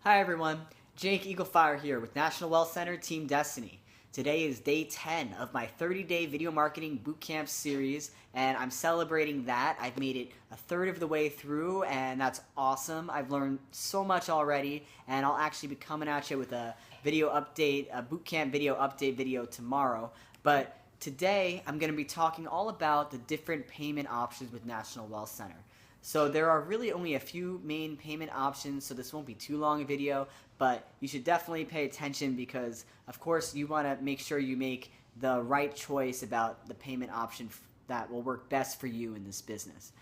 Hi everyone, Jake Eaglefire here with National Wealth Center Team Destiny. Today is day 10 of my 30-day video marketing bootcamp series, and I'm celebrating that. I've made it a third of the way through, and that's awesome. I've learned so much already, and I'll actually be coming at you with a video update, a bootcamp video update video tomorrow. But today, I'm going to be talking all about the different payment options with National Wealth Center. So there are really only a few main payment options, so this won't be too long a video, but you should definitely pay attention because, of course, you want to make sure you make the right choice about the payment option that will work best for you in this business.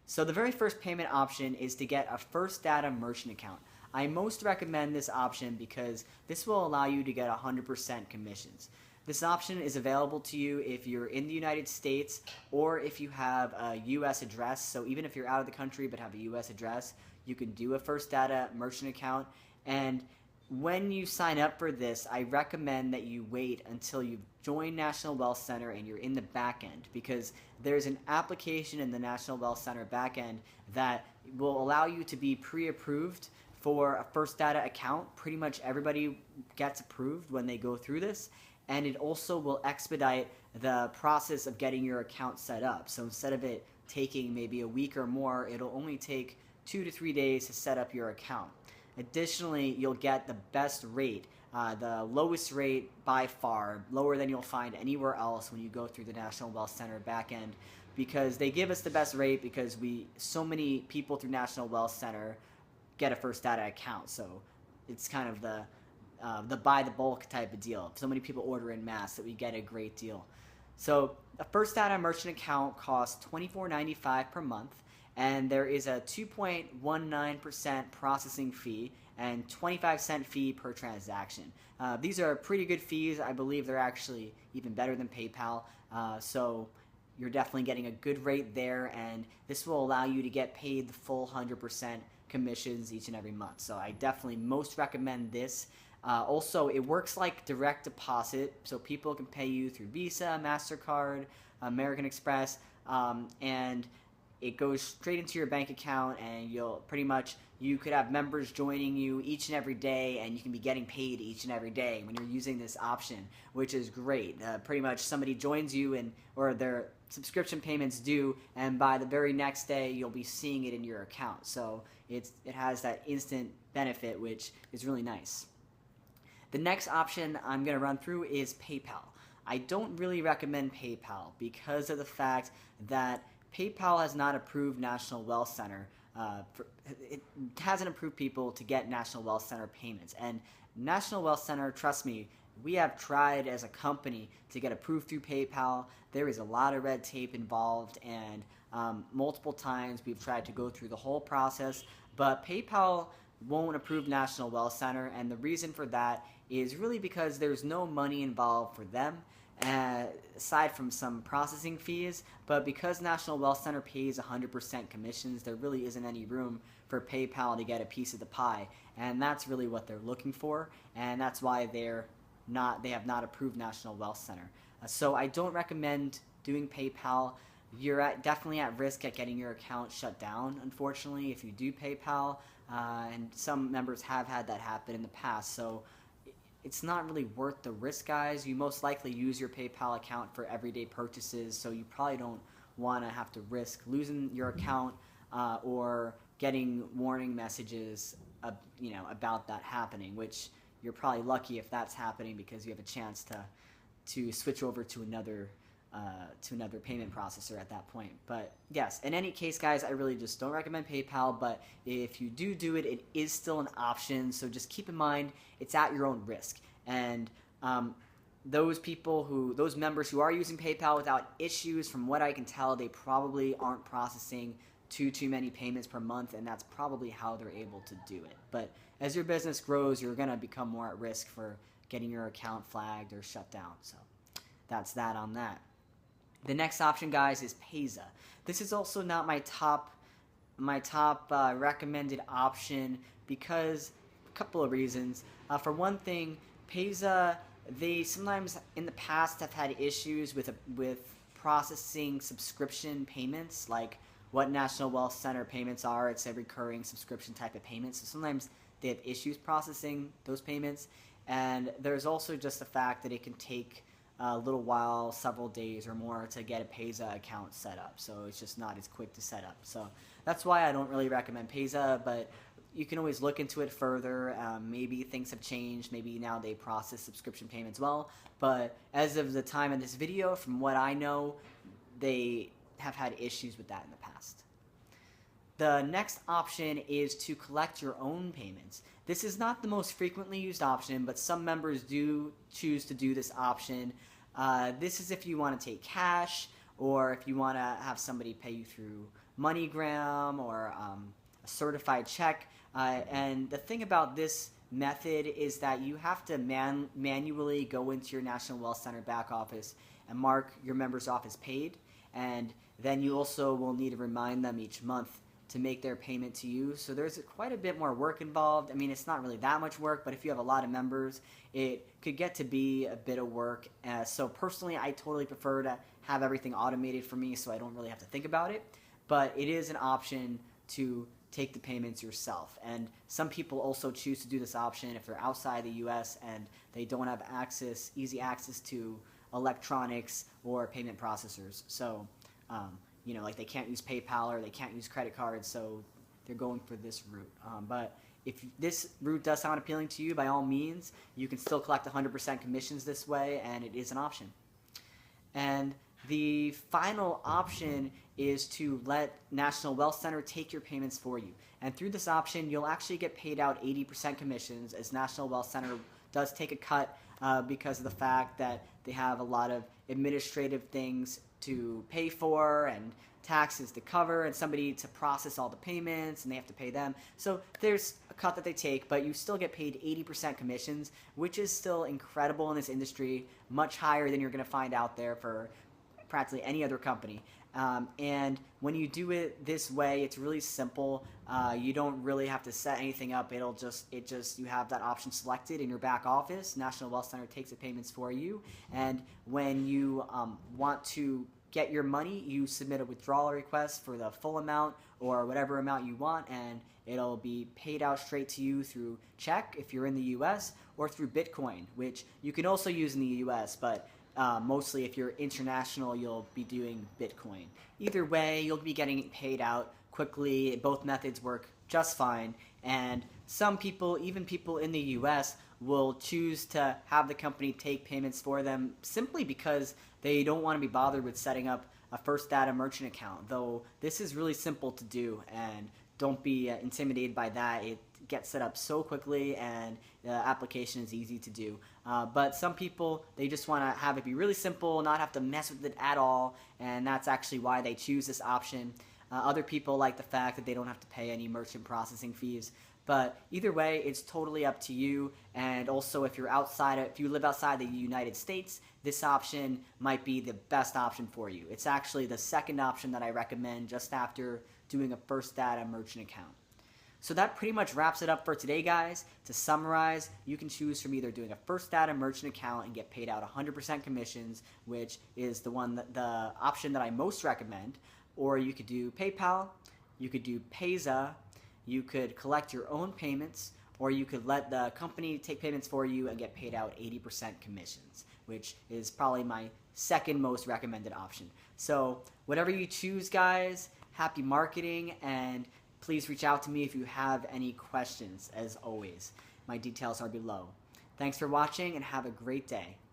So the very first payment option is to get a First Data merchant account. I most recommend this option because this will allow you to get 100% commissions. This option is available to you if you're in the United States or if you have a U.S. address. So even if you're out of the country but have a U.S. address, you can do a First Data merchant account. And when you sign up for this, I recommend that you wait until you've joined National Wealth Center and you're in the back end, because there's an application in the National Wealth Center back end that will allow you to be pre-approved for a First Data account. Pretty much everybody gets approved when they go through this. And it also will expedite the process of getting your account set up. So instead of it taking maybe a week or more, it'll only take 2 to 3 days to set up your account. Additionally, you'll get the best rate, the lowest rate by far, lower than you'll find anywhere else when you go through the National Wealth Center backend, because they give us the best rate because so many people through National Wealth Center get a First Data account. So it's kind of the buy the bulk type of deal. So many people order in mass that we get a great deal. So a First Data merchant account costs $24.95 per month, and there is a 2.19% processing fee and 25-cent fee per transaction. These are pretty good fees. I believe they're actually even better than PayPal. So you're definitely getting a good rate there, and this will allow you to get paid the full 100% commissions each and every month. So I definitely most recommend this. Also, it works like direct deposit, so people can pay you through Visa, MasterCard, American Express, and it goes straight into your bank account, and you could have members joining you each and every day, and you can be getting paid each and every day when you're using this option, which is great. Pretty much somebody joins you or their subscription payments due, and by the very next day you'll be seeing it in your account. So it has that instant benefit, which is really nice. The next option I'm going to run through is PayPal. I don't really recommend PayPal because of the fact that PayPal has not approved National Wealth Center. It hasn't approved people to get National Wealth Center payments. And National Wealth Center, trust me, we have tried as a company to get approved through PayPal. There is a lot of red tape involved, and multiple times we've tried to go through the whole process, but PayPal won't approve National Wealth Center, and the reason for that is really because there's no money involved for them, aside from some processing fees. But because National Wealth Center pays 100% commissions, there really isn't any room for PayPal to get a piece of the pie, and that's really what they're looking for, and that's why they have not approved National Wealth Center. So I don't recommend doing PayPal. You're definitely at risk at getting your account shut down, unfortunately, if you do PayPal, and some members have had that happen in the past. So it's not really worth the risk, guys. You most likely use your PayPal account for everyday purchases, so you probably don't want to have to risk losing your account or getting warning messages about that happening, which you're probably lucky if that's happening because you have a chance to switch over to another payment processor at that point. But yes, in any case, guys, I really just don't recommend PayPal, but if you do it, it is still an option, so just keep in mind it's at your own risk. And those members who are using PayPal without issues, from what I can tell, they probably aren't processing too many payments per month, and that's probably how they're able to do it. But as your business grows, you're going to become more at risk for getting your account flagged or shut down. So that's that on that. The next option, guys, is Payza. This is also not my top recommended option because a couple of reasons. For one thing, Payza, they sometimes in the past have had issues with processing subscription payments, like what National Wealth Center payments are. It's a recurring subscription type of payment. So sometimes they have issues processing those payments. And there's also just the fact that it can take a little while, several days or more, to get a Payza account set up. So it's just not as quick to set up. So that's why I don't really recommend Payza, but you can always look into it further. Maybe things have changed. Maybe now they process subscription payments well. But as of the time of this video, from what I know, they have had issues with that in the past. The next option is to collect your own payments. This is not the most frequently used option, but some members do choose to do this option. This is if you want to take cash, or if you want to have somebody pay you through MoneyGram or a certified check. And the thing about this method is that you have to manually go into your National Wealth Center back office and mark your members off as paid. And then you also will need to remind them each month to make their payment to you. So there's quite a bit more work involved. I mean, it's not really that much work, but if you have a lot of members, it could get to be a bit of work. So personally, I totally prefer to have everything automated for me so I don't really have to think about it. But it is an option to take the payments yourself. And some people also choose to do this option if they're outside the US and they don't have easy access to electronics or payment processors. So, you know, like they can't use PayPal or they can't use credit cards, so they're going for this route. But if this route does sound appealing to you, by all means, you can still collect 100% commissions this way, and it is an option. And the final option is to let National Wealth Center take your payments for you. And through this option, you'll actually get paid out 80% commissions, as National Wealth Center does take a cut because of the fact that they have a lot of administrative things to pay for and taxes to cover and somebody to process all the payments, and they have to pay them. So there's a cut that they take, but you still get paid 80% commissions, which is still incredible in this industry, much higher than you're going to find out there for practically any other company. And when you do it this way, it's really simple. You don't really have to set anything up. You have that option selected in your back office. National Wealth Center takes the payments for you. And when you want to get your money, you submit a withdrawal request for the full amount or whatever amount you want, and it'll be paid out straight to you through check if you're in the US, or through Bitcoin, which you can also use in the US, but mostly if you're international, you'll be doing Bitcoin. Either way, you'll be getting paid out quickly. Both methods work just fine. And some people, even people in the US, will choose to have the company take payments for them simply because they don't want to be bothered with setting up a First Data merchant account. Though this is really simple to do, and don't be intimidated by that. It gets set up so quickly, and the application is easy to do. But some people, they just want to have it be really simple, not have to mess with it at all, and that's actually why they choose this option. Other people like the fact that they don't have to pay any merchant processing fees. But either way, it's totally up to you. And also, if you live outside the United States, this option might be the best option for you. It's actually the second option that I recommend just after doing a First Data merchant account. So that pretty much wraps it up for today, guys. To summarize, you can choose from either doing a First Data merchant account and get paid out 100% commissions, which is the option that I most recommend, or you could do PayPal, you could do Payza, you could collect your own payments, or you could let the company take payments for you and get paid out 80% commissions, which is probably my second most recommended option. So whatever you choose, guys, happy marketing, and please reach out to me if you have any questions. As always, my details are below. Thanks for watching, and have a great day.